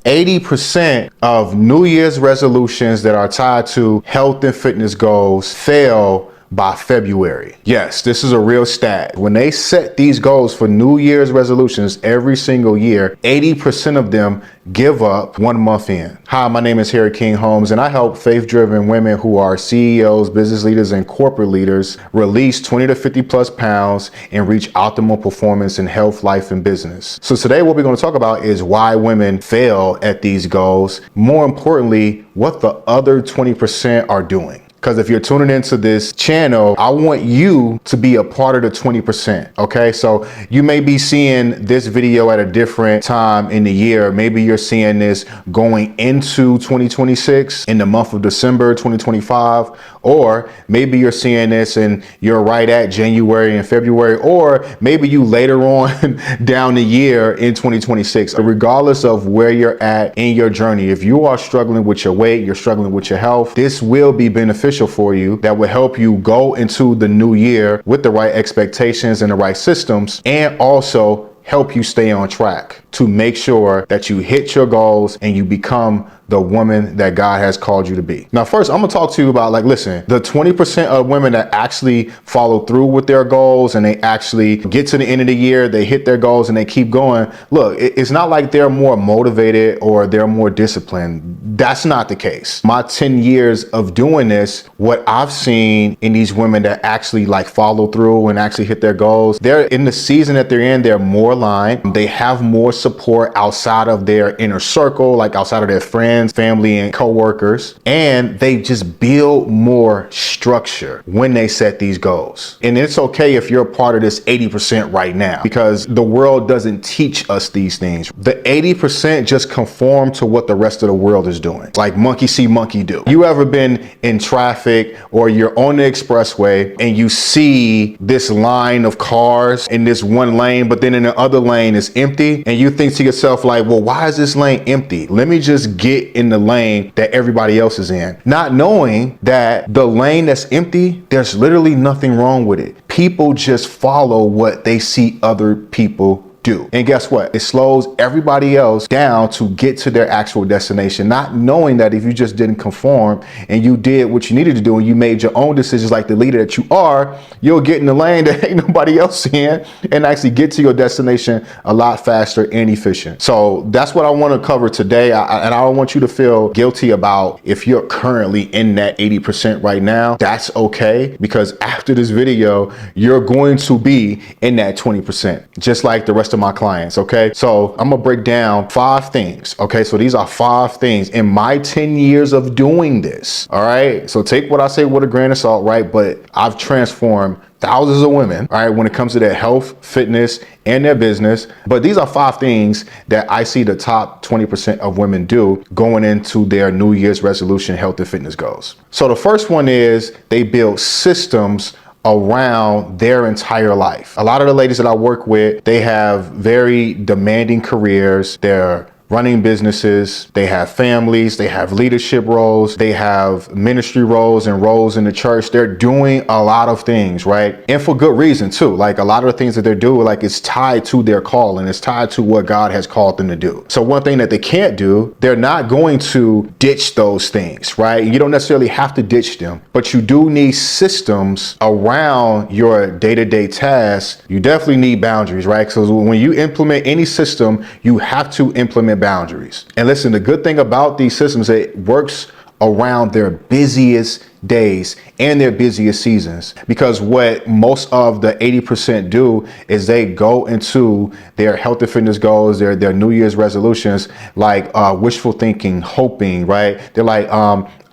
80% of New Year's resolutions that are tied to health and fitness goals fail by February. Yes, this is a real stat. When they set these goals for New Year's resolutions every single year, 80% of them give up 1 month in. Hi, my name is Harry King Holmes, and I help faith-driven women who are CEOs, business leaders, and corporate leaders release 20 to 50 plus pounds and reach optimal performance in health, life, and business. So today what we're going to talk about is why women fail at these goals. More importantly, what the other 20% are doing. Because if you're tuning into this channel, I want you to be a part of the 20%, okay? So you may be seeing this video at a different time in the year. Maybe you're seeing this going into 2026 in the month of December 2025, or maybe you're seeing this and you're right at January and February, or maybe you later on down the year in 2026. Regardless of where you're at in your journey, if you are struggling with your weight, you're struggling with your health, this will be beneficial for you, that will help you go into the new year with the right expectations and the right systems, and also help you stay on track to make sure that you hit your goals and you become the woman that God has called you to be. Now, first, I'm gonna talk to you about, listen, the 20% of women that actually follow through with their goals and they actually get to the end of the year, they hit their goals and they keep going. Look, it's not like they're more motivated or they're more disciplined. That's not the case. My 10 years of doing this, what I've seen in these women that actually follow through and actually hit their goals, they're in the season that they're in, they're more aligned. They have more support outside of their inner circle, outside of their friends, family, and co-workers, and they just build more structure when they set these goals. And it's okay if you're a part of this 80% right now, because the world doesn't teach us these things. The 80% just conform to what the rest of the world is doing. Like monkey see, monkey do. You ever been in traffic or you're on the expressway and you see this line of cars in this one lane, but then in the other lane is empty, and you think to yourself well, why is this lane empty? Let me just get in the lane that everybody else is in, not knowing that the lane that's empty, there's literally nothing wrong with it. People just follow what they see other people do. And guess what? It slows everybody else down to get to their actual destination, not knowing that if you just didn't conform and you did what you needed to do and you made your own decisions like the leader that you are, you'll get in the lane that ain't nobody else in and actually get to your destination a lot faster and efficient. So that's what I want to cover today. And I don't want you to feel guilty about if you're currently in that 80% right now. That's okay, because after this video, you're going to be in that 20%, just like the rest of my clients. Okay, so I'm gonna break down 5 things. Okay, so these are 5 things in my 10 years of doing this. All right, so take what I say with a grain of salt, right? But I've transformed thousands of women, all right, when it comes to their health, fitness, and their business. But these are 5 things that I see the top 20% of women do going into their New Year's resolution health and fitness goals. So the first one is they build systems around their entire life. A lot of the ladies that I work with, they have very demanding careers. They're running businesses, they have families, they have leadership roles, they have ministry roles and roles in the church. They're doing a lot of things, right? And for good reason too. A lot of the things that they're doing, it's tied to their call and it's tied to what God has called them to do. So one thing that they can't do, they're not going to ditch those things, right? You don't necessarily have to ditch them, but you do need systems around your day-to-day tasks. You definitely need boundaries, right? So when you implement any system, you have to implement boundaries. And listen, the good thing about these systems, it works around their busiest days and their busiest seasons, because what most of the 80% do is they go into their health and fitness goals, their New Year's resolutions, wishful thinking, hoping, right? They're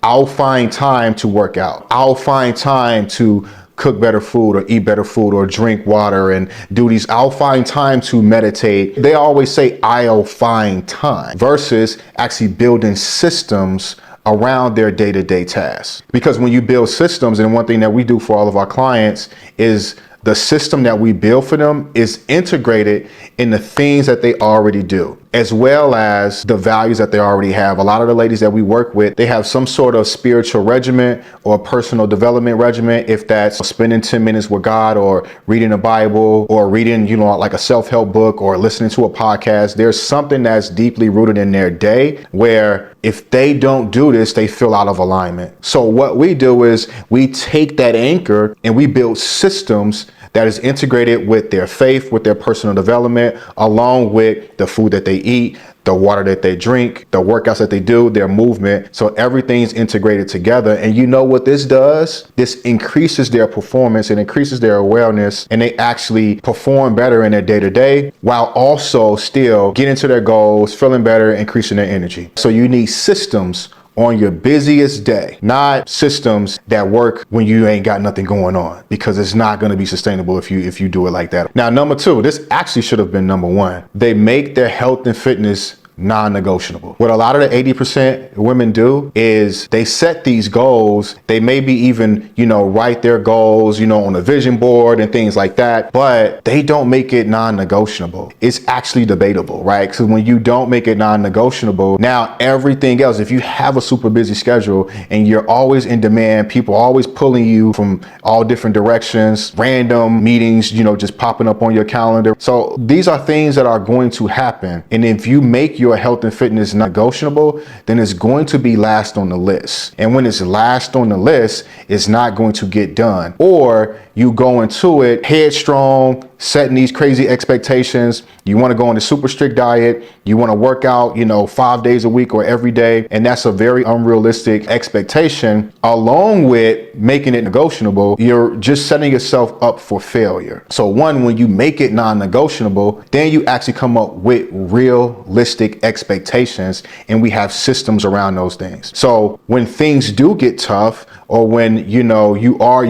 I'll find time to work out. I'll find time to cook better food or eat better food or drink water and do these. I'll find time to meditate. They always say I'll find time versus actually building systems around their day-to-day tasks. Because when you build systems, and one thing that we do for all of our clients is the system that we build for them is integrated in the things that they already do. as well as the values that they already have. A lot of the ladies that we work with, they have some sort of spiritual regimen or personal development regimen, if that's spending 10 minutes with God or reading the Bible or reading, like a self-help book or listening to a podcast. There's something that's deeply rooted in their day where if they don't do this, they feel out of alignment. So what we do is we take that anchor and we build systems that is integrated with their faith, with their personal development, along with the food that they eat, the water that they drink, the workouts that they do, their movement. So everything's integrated together. And you know what this does? This increases their performance and increases their awareness, and they actually perform better in their day-to-day while also still getting to their goals, feeling better, increasing their energy. So you need systems on your busiest day, not systems that work when you ain't got nothing going on, because it's not going to be sustainable if you do it like that. Now, number two, this actually should have been number one. They make their health and fitness non-negotiable. What a lot of the 80% women do is they set these goals. They maybe even, write their goals, on a vision board and things like that, but they don't make it non-negotiable. It's actually debatable, right? Because when you don't make it non-negotiable, now everything else, if you have a super busy schedule and you're always in demand, people are always pulling you from all different directions, random meetings, just popping up on your calendar. So these are things that are going to happen. And if you make your health and fitness non-negotiable, then it's going to be last on the list. And when it's last on the list, it's not going to get done. Or you go into it headstrong, setting these crazy expectations. You want to go on a super strict diet. You want to work out, 5 days a week or every day. And that's a very unrealistic expectation. Along with making it negotiable, you're just setting yourself up for failure. So one, when you make it non-negotiable, then you actually come up with realistic expectations, and we have systems around those things. So when things do get tough, or when you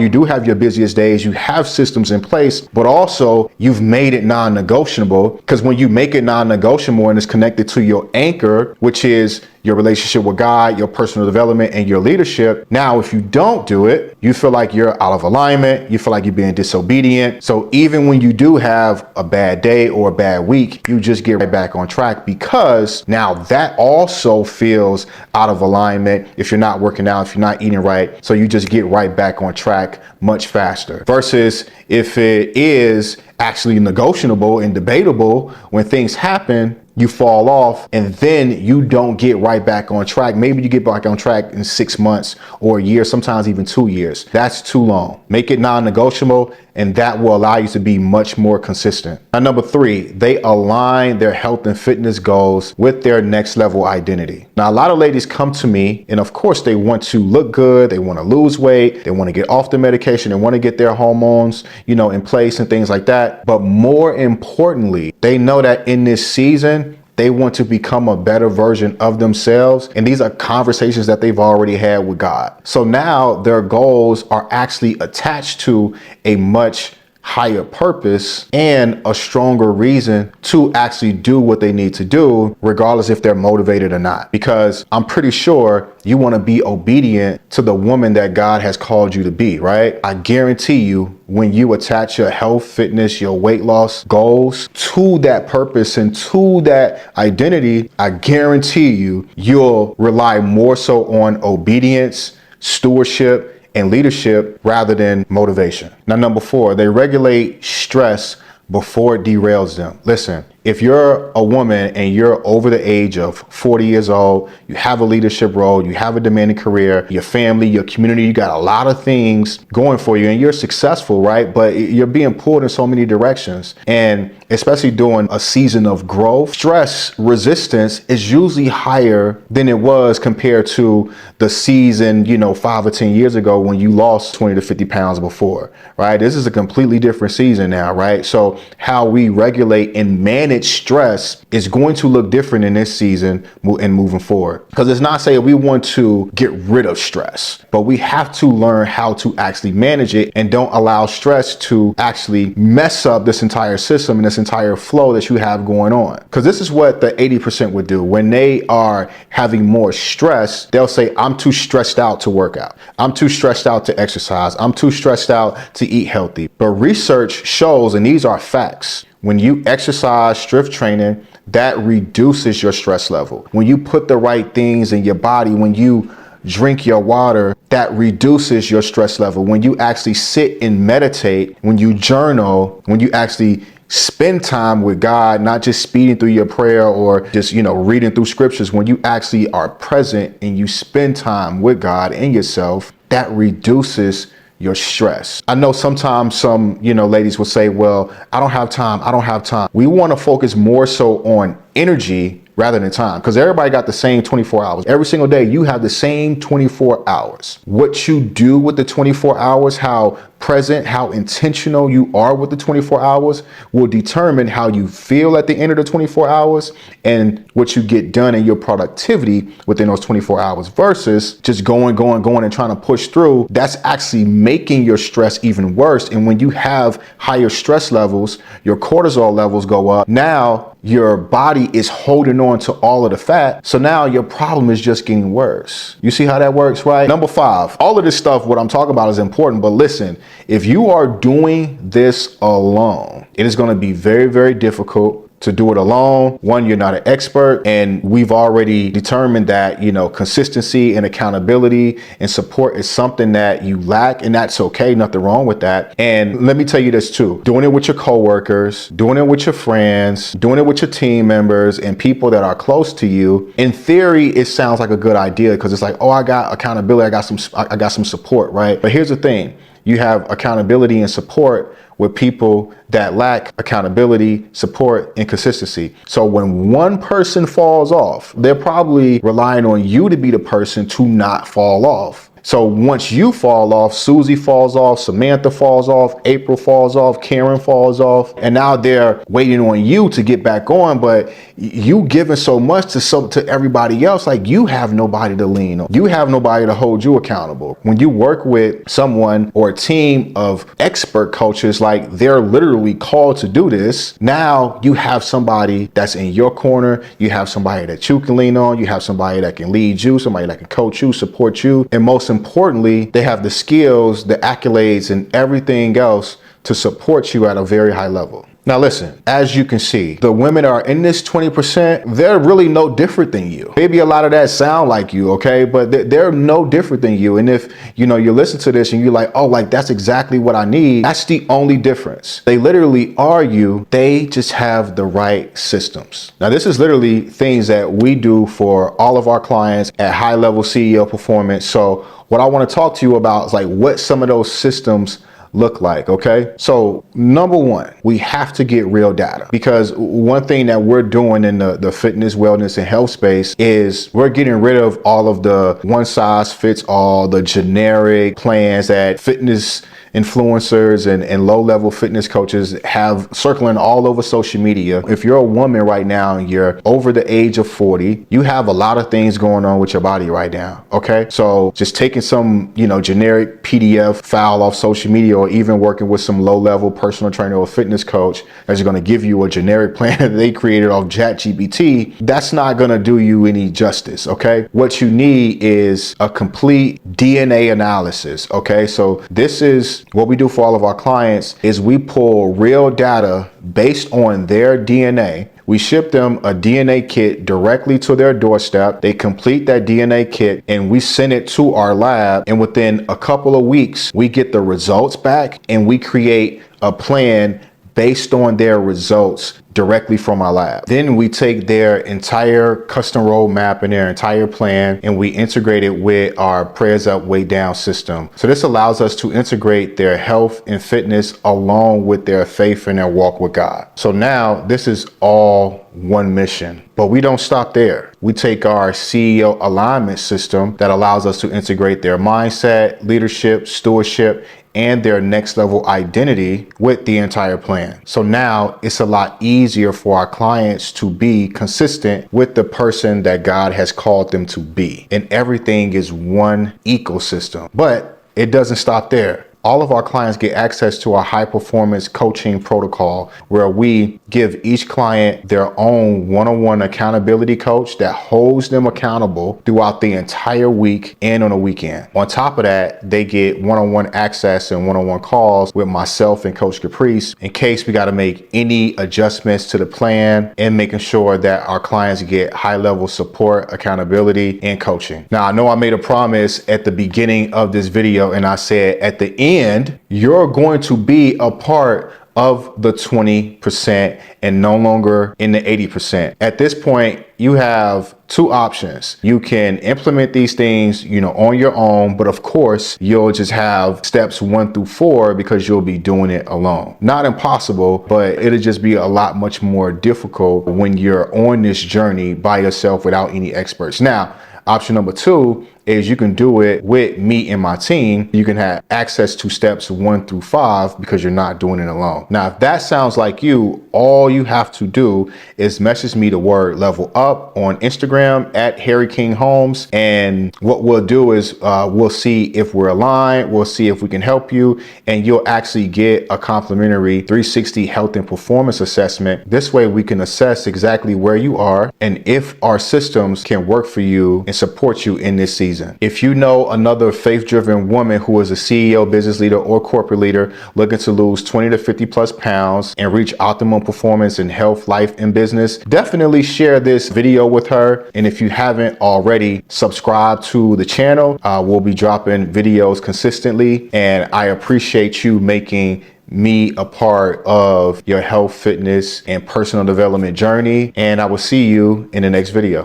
do have your busiest days, you have systems in place, but also you've made it non-negotiable. Because when you make it non-negotiable and it's connected to your anchor, which is your relationship with God, your personal development, and your leadership. Now, if you don't do it, you feel like you're out of alignment. You feel like you're being disobedient. So even when you do have a bad day or a bad week, you just get right back on track, because now that also feels out of alignment if you're not working out, if you're not eating right. So you just get right back on track much faster, versus if it is actually negotiable and debatable, when things happen, you fall off and then you don't get right back on track. Maybe you get back on track in 6 months or a year, sometimes even 2 years. That's too long. Make it non-negotiable, and that will allow you to be much more consistent. Now, number three, they align their health and fitness goals with their next level identity. Now, a lot of ladies come to me, and of course they want to look good. They want to lose weight. They want to get off the medication. They want to get their hormones, in place and things like that. But more importantly, they know that in this season, they want to become a better version of themselves. And these are conversations that they've already had with God. So now their goals are actually attached to a much higher purpose and a stronger reason to actually do what they need to do, regardless if they're motivated or not. Because I'm pretty sure you want to be obedient to the woman that God has called you to be, right? I guarantee you, when you attach your health, fitness, your weight loss goals to that purpose and to that identity, I guarantee you, you'll rely more so on obedience, stewardship, and leadership rather than motivation. Now, number four, they regulate stress before it derails them. Listen, if you're a woman and you're over the age of 40 years old, you have a leadership role, you have a demanding career, your family, your community, you got a lot of things going for you and you're successful, right? But you're being pulled in so many directions. And especially during a season of growth, stress resistance is usually higher than it was compared to the season, 5 or 10 years ago when you lost 20 to 50 pounds before, right? This is a completely different season now, right? So how we regulate and manage stress is going to look different in this season and moving forward. Because it's not saying we want to get rid of stress, but we have to learn how to actually manage it and don't allow stress to actually mess up this entire system and this entire flow that you have going on. Because this is what the 80% would do. When they are having more stress, they'll say, I'm too stressed out to work out. I'm too stressed out to exercise. I'm too stressed out to eat healthy. But research shows, and these are facts, When you exercise strength training, that reduces your stress level. When you put the right things in your body, when you drink your water, that reduces your stress level. When you actually sit and meditate, when you journal, when you actually spend time with God, not just speeding through your prayer or just, reading through scriptures, when you actually are present and you spend time with God and yourself, that reduces your stress. I know sometimes some, ladies will say, well, I don't have time. We want to focus more so on energy rather than time, because everybody got the same 24 hours. Every single day you have the same 24 hours. What you do with the 24 hours, how present, how intentional you are with the 24 hours will determine how you feel at the end of the 24 hours and what you get done in your productivity within those 24 hours versus just going and trying to push through. That's actually making your stress even worse. And when you have higher stress levels, your cortisol levels go up. Now your body is holding on to all of the fat. So now your problem is just getting worse. You see how that works, right? Number 5, all of this stuff, what I'm talking about is important, but listen, if you are doing this alone, it is going to be very, very difficult to do it alone. One, you're not an expert, and we've already determined that, consistency and accountability and support is something that you lack, and that's okay. Nothing wrong with that. And let me tell you this too, doing it with your coworkers, doing it with your friends, doing it with your team members and people that are close to you. In theory, it sounds like a good idea because it's like, oh, I got accountability. I got some support, right? But here's the thing. You have accountability and support with people that lack accountability, support, and consistency. So when one person falls off, they're probably relying on you to be the person to not fall off. So once you fall off, Susie falls off, Samantha falls off, April falls off, Karen falls off, and now they're waiting on you to get back on, but you giving so much to everybody else, like you have nobody to lean on. You have nobody to hold you accountable. When you work with someone or a team of expert coaches, like they're literally called to do this, now you have somebody that's in your corner, you have somebody that you can lean on, you have somebody that can lead you, somebody that can coach you, support you, and most importantly, they have the skills, the accolades, and everything else to support you at a very high level. Now listen, as you can see, the women are in this 20%, they're really no different than you. Maybe a lot of that sound like you, okay? But they're no different than you. And if, you listen to this and you're like, oh, like that's exactly what I need, that's the only difference. They literally are you, they just have the right systems. Now this is literally things that we do for all of our clients at High Level CEO Performance. So what I want to talk to you about is like what some of those systems look like, okay? So number 1, we have to get real data, because one thing that we're doing in the fitness, wellness, and health space is we're getting rid of all of the one size fits all, the generic plans that fitness influencers and low-level fitness coaches have circling all over social media. If you're a woman right now and you're over the age of 40, you have a lot of things going on with your body right now, okay? So just taking some, generic PDF file off social media, or even working with some low-level personal trainer or fitness coach that's going to give you a generic plan that they created off ChatGPT, that's not going to do you any justice, okay? What you need is a complete DNA analysis, okay? So this is what we do for all of our clients is we pull real data based on their DNA. We ship them a DNA kit directly to their doorstep. They complete that DNA kit and we send it to our lab. And within a couple of weeks, we get the results back and we create a plan based on their results directly from our lab. Then we take their entire custom roadmap and their entire plan and we integrate it with our Prayers Up, Way Down system. So this allows us to integrate their health and fitness along with their faith and their walk with God. So now this is all one mission, but we don't stop there. We take our CEO alignment system that allows us to integrate their mindset, leadership, stewardship, and their next level identity with the entire plan. So now it's a lot easier for our clients to be consistent with the person that God has called them to be. And everything is one ecosystem. But it doesn't stop there. all of our clients get access to our high performance coaching protocol, where we give each client their own one-on-one accountability coach that holds them accountable throughout the entire week and on a weekend. On top of that, they get one-on-one access and one-on-one calls with myself and Coach Caprice in case we got to make any adjustments to the plan, and making sure that our clients get high-level support, accountability, and coaching. Now, I know I made a promise at the beginning of this video, and I said at the end, you're going to be a part of the 20% and no longer in the 80%. At this point, you have two options. You can implement these things, on your own, but of course, you'll just have steps 1 through 4 because you'll be doing it alone. Not impossible, but it'll just be a lot much more difficult when you're on this journey by yourself without any experts. Now, option number 2 is you can do it with me and my team. You can have access to steps 1 through 5 because you're not doing it alone. Now, if that sounds like you, all you have to do is message me the word level up on Instagram at Harry King Homes. And what we'll do is we'll see if we're aligned. We'll see if we can help you, and you'll actually get a complimentary 360 health and performance assessment. This way we can assess exactly where you are and if our systems can work for you and support you in this season. If you know another faith-driven woman who is a CEO, business leader, or corporate leader looking to lose 20 to 50 plus pounds and reach optimal performance in health, life, and business, definitely share this video with her. And if you haven't already, subscribe to the channel. We'll be dropping videos consistently, and I appreciate you making me a part of your health, fitness, and personal development journey. And I will see you in the next video.